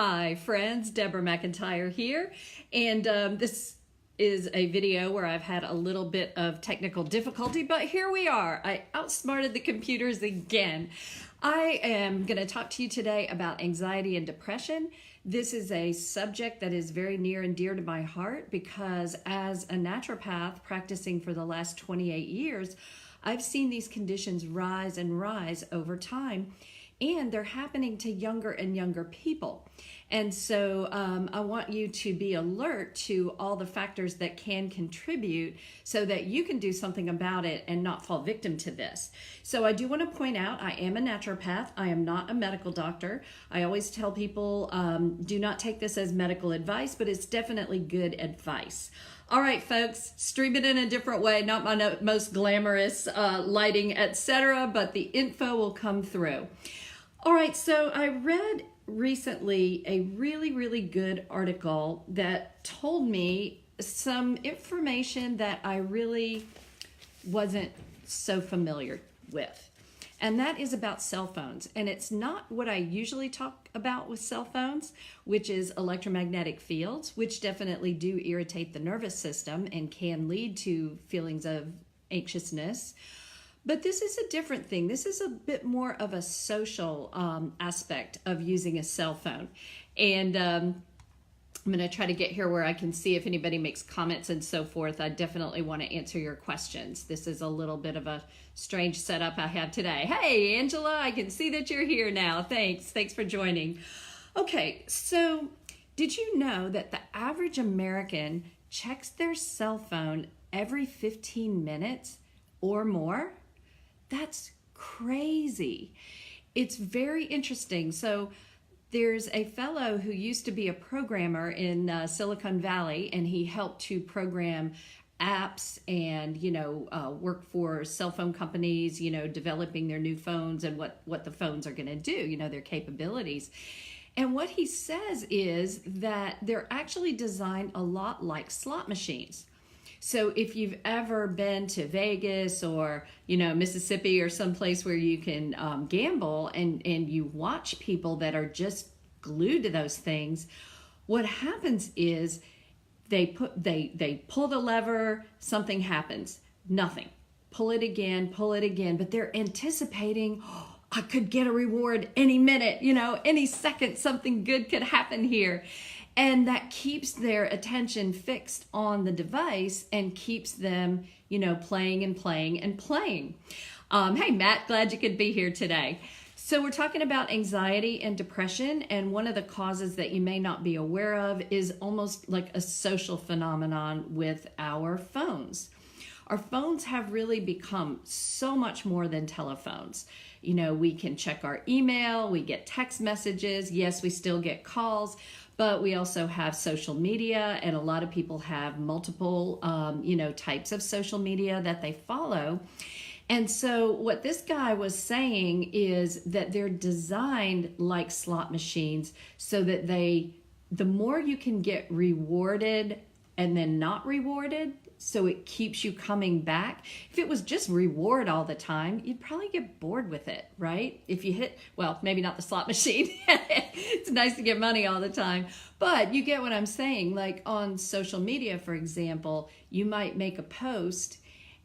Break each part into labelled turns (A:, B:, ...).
A: Hi friends, Debra MacIntyre here, and this is a video where I've had a little bit of technical difficulty, but here we are. I outsmarted the computers again. I am going to talk to you today about anxiety and depression. This is a subject that is very near and dear to my heart because as a naturopath practicing for the last 28 years, I've seen these conditions rise and rise over time. And they're happening to younger and younger people. And so I want you to be alert to all the factors that can contribute so that you can do something about it and not fall victim to this. So I do want to point out I am a naturopath. I am not a medical doctor. I always tell people do not take this as medical advice, but it's definitely good advice. All right, folks, stream it in a different way, not my most glamorous lighting, etc., but the info will come through. All right, so I read recently a really good article that told me some information that I really wasn't so familiar with. And that is about cell phones. And it's not what I usually talk about with cell phones, which is electromagnetic fields, which definitely do irritate the nervous system and can lead to feelings of anxiousness. But this is a different thing. This is a bit more of a social aspect of using a cell phone. And I'm going to try to get here where I can see if anybody makes comments and so forth. I definitely want to answer your questions. This is a little bit of a strange setup I have today. Hey, Angela, I can see that you're here now. Thanks for joining. Okay, so did you know that the average American checks their cell phone every 15 minutes or more? That's crazy. It's very interesting. So there's a fellow who used to be a programmer in Silicon Valley, and he helped to program apps and, work for cell phone companies, developing their new phones and what the phones are going to do, their capabilities. And what he says is that they're actually designed a lot like slot machines. So if you've ever been to Vegas or, Mississippi or someplace where you can gamble and you watch people that are just glued to those things, what happens is they pull the lever, something happens, nothing. Pull it again, but they're anticipating, I could get a reward any minute, any second something good could happen here. And that keeps their attention fixed on the device and keeps them, playing and playing and playing. Hey, Matt, glad you could be here today. So we're talking about anxiety and depression, and one of the causes that you may not be aware of is almost like a social phenomenon with our phones. Our phones have really become so much more than telephones. We can check our email, we get text messages, yes, we still get calls, but we also have social media, and a lot of people have multiple, types of social media that they follow. And so what this guy was saying is that they're designed like slot machines so that the more you can get rewarded and then not rewarded, so it keeps you coming back. If it was just reward all the time, you'd probably get bored with it, right? If you hit, well, maybe not the slot machine. It's nice to get money all the time, but you get what I'm saying. Like on social media, for example, you might make a post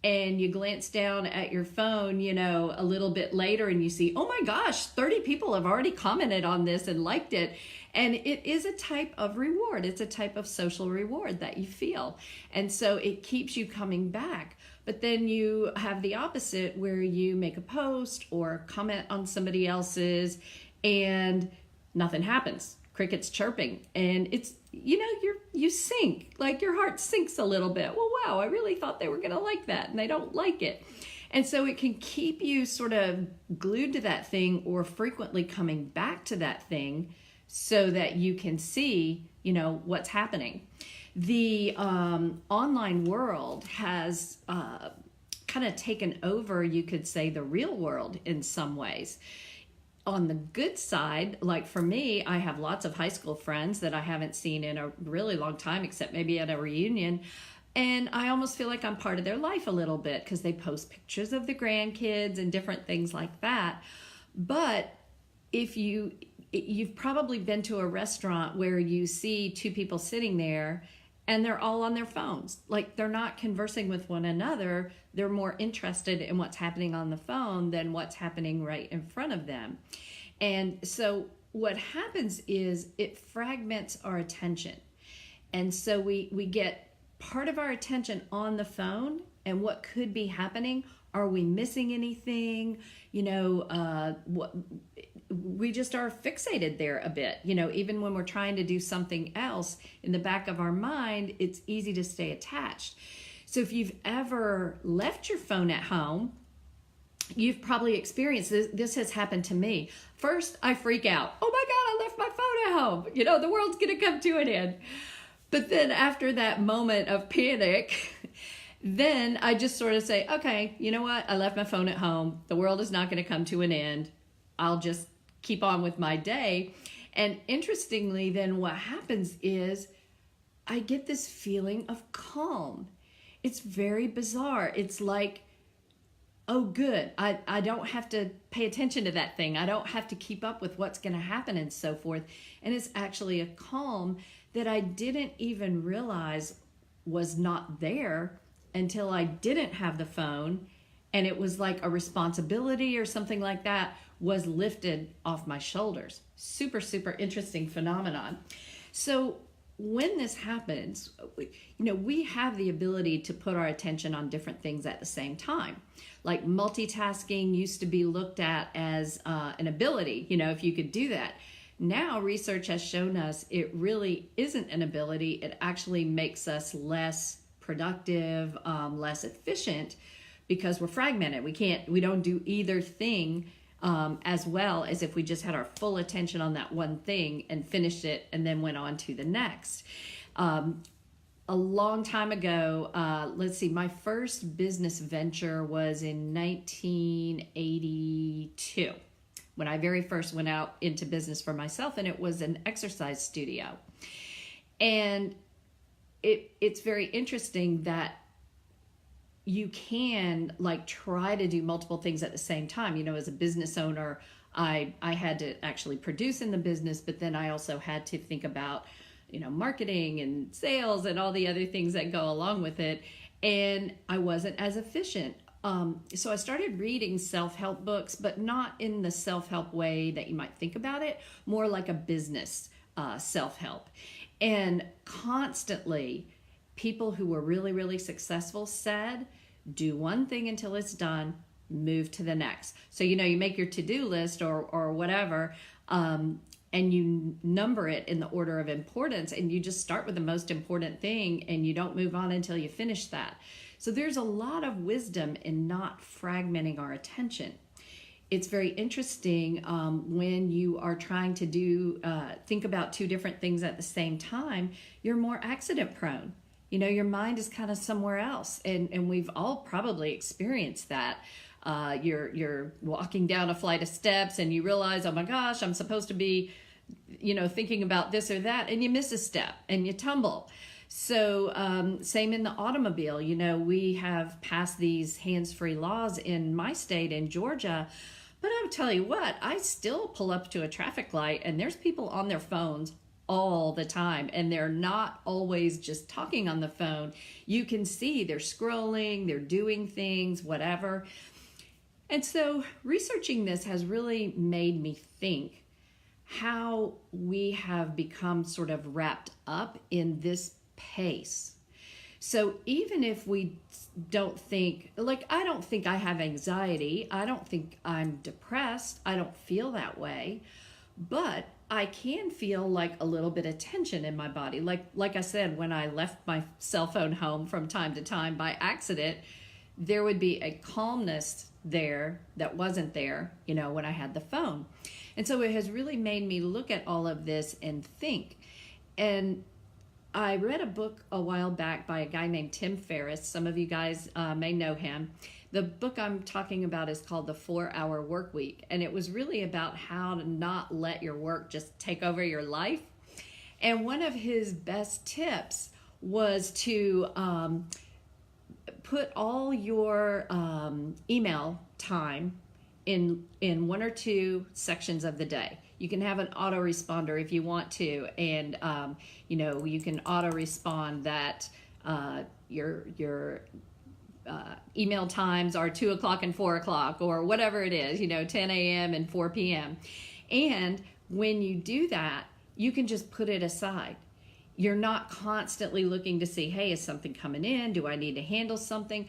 A: and you glance down at your phone, a little bit later and you see, oh my gosh, 30 people have already commented on this and liked it. And it is a type of reward. It's a type of social reward that you feel. And so it keeps you coming back. But then you have the opposite where you make a post or comment on somebody else's and nothing happens. Crickets chirping. And it's, you sink, like your heart sinks a little bit. Well, wow, I really thought they were going to like that and they don't like it. And so it can keep you sort of glued to that thing or frequently coming back to that thing so that you can see, what's happening. The online world has kind of taken over, you could say, the real world in some ways. On the good side, like for me, I have lots of high school friends that I haven't seen in a really long time, except maybe at a reunion. And I almost feel like I'm part of their life a little bit because they post pictures of the grandkids and different things like that. But if you you've probably been to a restaurant where you see two people sitting there and they're all on their phones. Like, they're not conversing with one another. They're more interested in what's happening on the phone than what's happening right in front of them. And so what happens is it fragments our attention. And so we get part of our attention on the phone and what could be happening. Are we missing anything? What we just are fixated there a bit. Even when we're trying to do something else, in the back of our mind, it's easy to stay attached. So if you've ever left your phone at home, you've probably experienced this. This has happened to me. First, I freak out. Oh my God, I left my phone at home. The world's going to come to an end. But then after that moment of panic, then I just sort of say, okay, you know what? I left my phone at home. The world is not going to come to an end. I'll just keep on with my day. And interestingly, then what happens is I get this feeling of calm. It's very bizarre. It's like, oh, good. I don't have to pay attention to that thing. I don't have to keep up with what's going to happen and so forth. And it's actually a calm that I didn't even realize was not there until I didn't have the phone, and it was like a responsibility or something like that was lifted off my shoulders. Super, super interesting phenomenon. So when this happens, we have the ability to put our attention on different things at the same time. Like multitasking used to be looked at as an ability, if you could do that. Now research has shown us it really isn't an ability. It actually makes us less productive, less efficient, because we're fragmented. We don't do either thing as well as if we just had our full attention on that one thing and finished it and then went on to the next. A long time ago, my first business venture was in 1982. When I very first went out into business for myself, and it was an exercise studio. And it's very interesting that you can try to do multiple things at the same time. As a business owner, I had to actually produce in the business, but then I also had to think about, marketing and sales and all the other things that go along with it. And I wasn't as efficient. So I started reading self-help books, but not in the self-help way that you might think about it, more like a business self-help. And constantly, people who were really, really successful said, do one thing until it's done, move to the next. So, you make your to-do list or whatever, and you number it in the order of importance, and you just start with the most important thing, and you don't move on until you finish that. So there's a lot of wisdom in not fragmenting our attention. It's very interesting when you are trying to think about two different things at the same time, you're more accident prone. Your mind is kind of somewhere else. And we've all probably experienced that. You're walking down a flight of steps and you realize, oh my gosh, I'm supposed to be, thinking about this or that, and you miss a step and you tumble. So same in the automobile. We have passed these hands-free laws in my state, in Georgia, but I'll tell you what, I still pull up to a traffic light and there's people on their phones all the time, and they're not always just talking on the phone. You can see they're scrolling, they're doing things, whatever. And so researching this has really made me think how we have become sort of wrapped up in this pace. So even if we don't think, I don't think I have anxiety, I don't think I'm depressed, I don't feel that way, but I can feel a little bit of tension in my body. Like I said, when I left my cell phone home from time to time by accident, there would be a calmness there that wasn't there, when I had the phone. And so it has really made me look at all of this and think. And I read a book a while back by a guy named Tim Ferriss. Some of you guys may know him. The book I'm talking about is called The 4-Hour Workweek, and it was really about how to not let your work just take over your life. And one of his best tips was to put all your email time in one or two sections of the day. You can have an autoresponder if you want to, and you know, you can auto respond that your email times are 2 o'clock and 4 o'clock, or whatever it is, you know, 10 a.m. and 4 p.m. And when you do that, you can just put it aside. You're not constantly looking to see, hey, is something coming in? Do I need to handle something?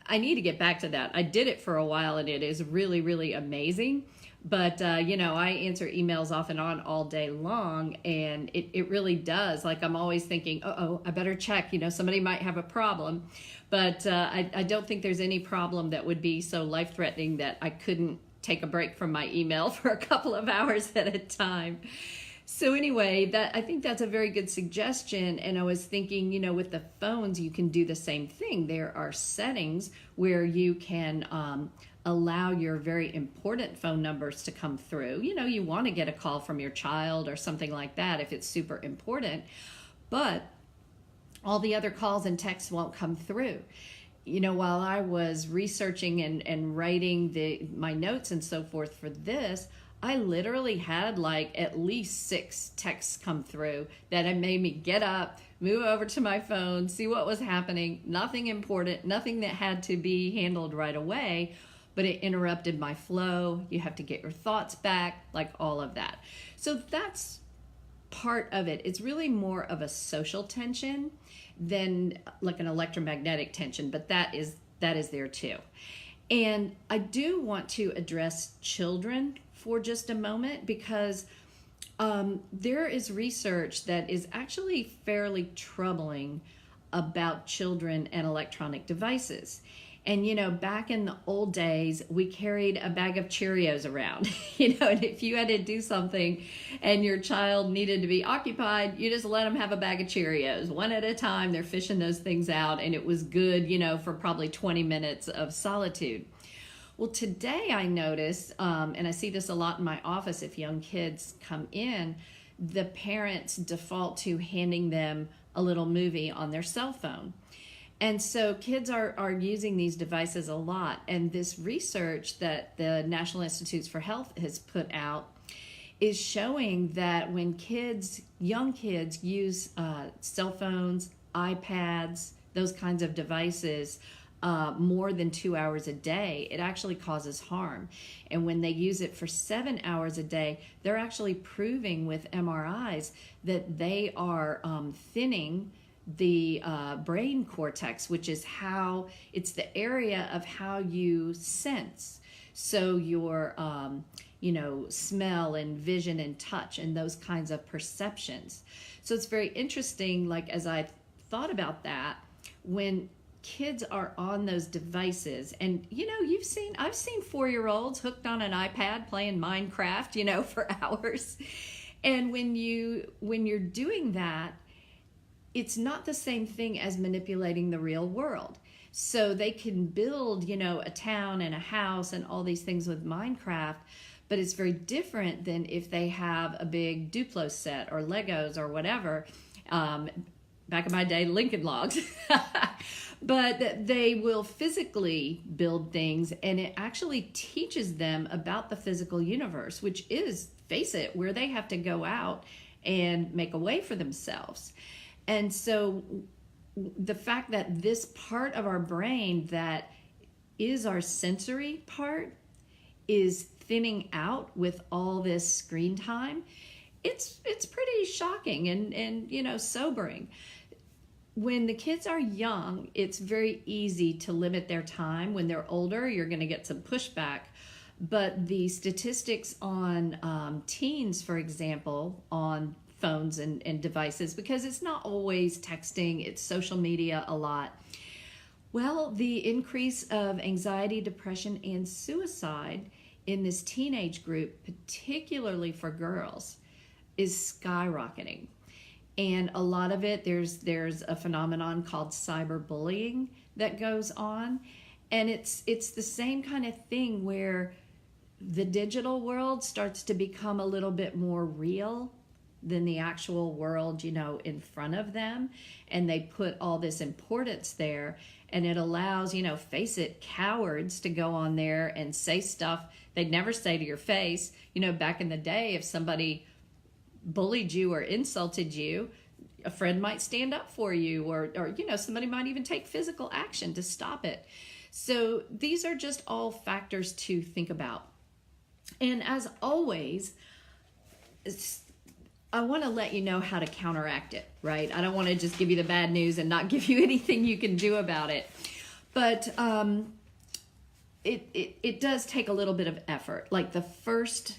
A: I need to get back to that. I did it for a while, and it is really, really amazing. But, you know, I answer emails off and on all day long, and it really does. Like, I'm always thinking, uh-oh, I better check. You know, somebody might have a problem. But I don't think there's any problem that would be so life-threatening that I couldn't take a break from my email for a couple of hours at a time. So anyway, I think that's a very good suggestion. And I was thinking, you know, with the phones, you can do the same thing. There are settings where you can allow your very important phone numbers to come through. You know, you want to get a call from your child or something like that if it's super important, but all the other calls and texts won't come through. You know, while I was researching and writing my notes and so forth for this, I literally had like at least 6 texts come through that had made me get up, move over to my phone, see what was happening. Nothing important, nothing that had to be handled right away, but it interrupted my flow. You have to get your thoughts back, like all of that. So that's part of it. It's really more of a social tension than like an electromagnetic tension, but that is there too. And I do want to address children for just a moment, because there is research that is actually fairly troubling about children and electronic devices. And, you know, back in the old days, we carried a bag of Cheerios around, you know, and if you had to do something and your child needed to be occupied, you just let them have a bag of Cheerios. One at a time, they're fishing those things out, and it was good, you know, for probably 20 minutes of solitude. Well, today I notice, and I see this a lot in my office if young kids come in, the parents default to handing them a little movie on their cell phone. And so kids are using these devices a lot. And this research that the National Institutes for Health has put out is showing that when young kids use cell phones, iPads, those kinds of devices, more than 2 hours a day, it actually causes harm. And when they use it for 7 hours a day, they're actually proving with MRIs that they are thinning the brain cortex, which is how it's the area of how you sense. So your, you know, smell and vision and touch and those kinds of perceptions. So it's very interesting, like as I thought about that, when kids are on those devices, and you know, I've seen 4-year-olds hooked on an iPad playing Minecraft, you know, for hours. And when you're doing that, it's not the same thing as manipulating the real world. So they can build, you know, a town and a house and all these things with Minecraft, but it's very different than if they have a big Duplo set or Legos or whatever. Back in my day, Lincoln Logs. But they will physically build things, and it actually teaches them about the physical universe, which is, face it, where they have to go out and make a way for themselves. And so the fact that this part of our brain that is our sensory part is thinning out with all this screen time, it's pretty shocking and you know, sobering. When the kids are young, it's very easy to limit their time. When they're older, you're going to get some pushback. But the statistics on teens, for example, on phones and devices, because it's not always texting, it's social media a lot. Well, the increase of anxiety, depression, and suicide in this teenage group, particularly for girls, is skyrocketing. And a lot of it, there's a phenomenon called cyberbullying that goes on. And it's the same kind of thing where the digital world starts to become a little bit more real than the actual world, you know, in front of them. And they put all this importance there. And it allows, you know, face it, cowards to go on there and say stuff they'd never say to your face. You know, back in the day, if somebody bullied you or insulted you, a friend might stand up for you, or you know, somebody might even take physical action to stop it. So these are just all factors to think about. And as always, I want to let you know how to counteract it, right? I don't want to just give you the bad news and not give you anything you can do about it. But it does take a little bit of effort. Like the first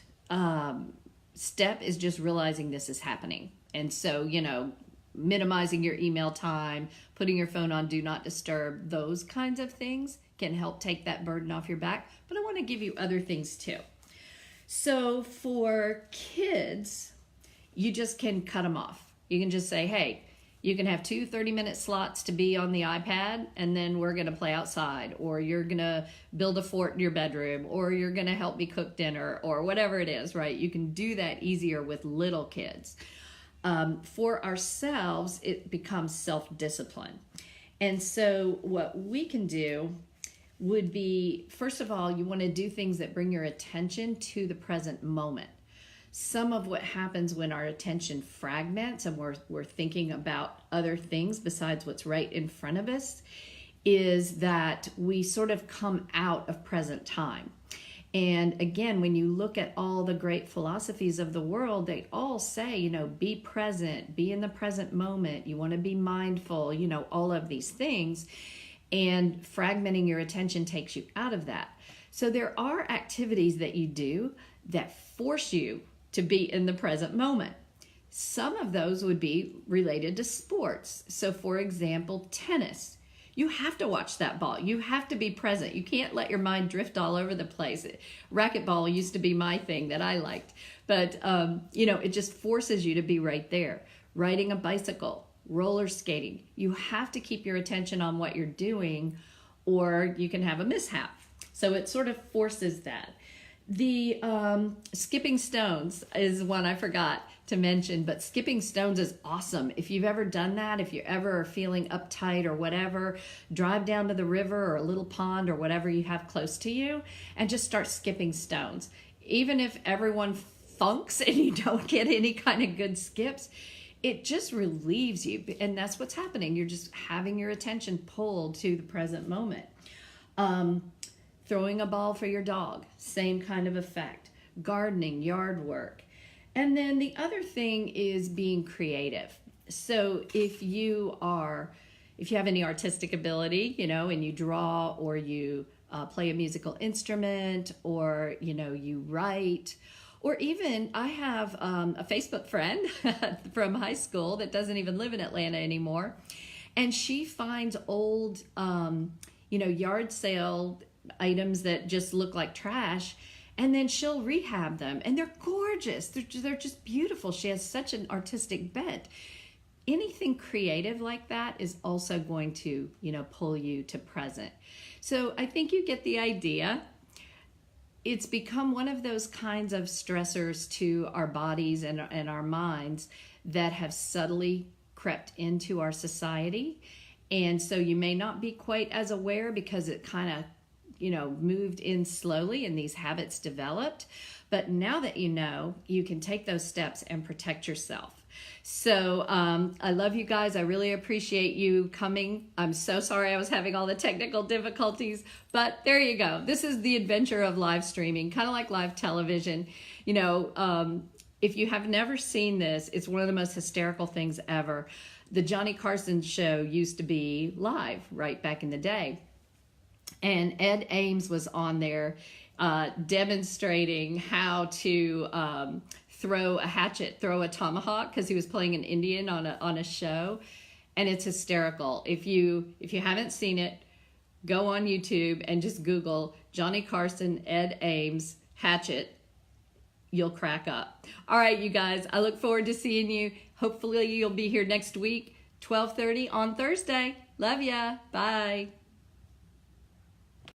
A: step is just realizing this is happening. And so, you know, minimizing your email time, putting your phone on do not disturb, those kinds of things can help take that burden off your back. But I want to give you other things too. So for kids, you just can cut them off. You can just say, hey, you can have 2 30-minute slots to be on the iPad, and then we're going to play outside, or you're going to build a fort in your bedroom, or you're going to help me cook dinner, or whatever it is, right? You can do that easier with little kids. For ourselves, it becomes self-discipline. And so what we can do would be, first of all, you want to do things that bring your attention to the present moment. Some of what happens when our attention fragments and we're thinking about other things besides what's right in front of us is that we sort of come out of present time. And again, when you look at all the great philosophies of the world, they all say, you know, be present, be in the present moment. You want to be mindful, you know, all of these things. And fragmenting your attention takes you out of that. So there are activities that you do that force you to be in the present moment. Some of those would be related to sports. So for example, tennis. You have to watch that ball. You have to be present. You can't let your mind drift all over the place. Racquetball used to be my thing that I liked. But, you know, it just forces you to be right there. Riding a bicycle, roller skating. You have to keep your attention on what you're doing or you can have a mishap. So it sort of forces that. The skipping stones is one I forgot to mention, but skipping stones is awesome. If you've ever done that, if you ever are feeling uptight or whatever, drive down to the river or a little pond or whatever you have close to you and just start skipping stones. Even if everyone funks and you don't get any kind of good skips, it just relieves you. And that's what's happening. You're just having your attention pulled to the present moment. Throwing a ball for your dog, same kind of effect. Gardening, yard work. And then the other thing is being creative. So if you have any artistic ability, you know, and you draw or you play a musical instrument or, you know, you write, or even I have a Facebook friend from high school that doesn't even live in Atlanta anymore. And she finds old, you know, yard sale items that just look like trash, and then she'll rehab them, and they're gorgeous. They're just beautiful. She has such an artistic bent. Anything creative like that is also going to, you know, pull you to present. So I think you get the idea. It's become one of those kinds of stressors to our bodies and our minds that have subtly crept into our society. And so you may not be quite as aware because it kind of, you know, moved in slowly and these habits developed. But now that you know, you can take those steps and protect yourself. So I love you guys. I really appreciate you coming. I'm so sorry I was having all the technical difficulties, but there you go. This is the adventure of live streaming, kind of like live television. You know, if you have never seen this, it's one of the most hysterical things ever. The Johnny Carson show used to be live right back in the day. And Ed Ames was on there demonstrating how to throw a hatchet, throw a tomahawk, because he was playing an Indian on a show, and it's hysterical. If you haven't seen it, go on YouTube and just Google Johnny Carson, Ed Ames, hatchet. You'll crack up. All right, you guys, I look forward to seeing you. Hopefully you'll be here next week, 12:30 on Thursday. Love ya. Bye.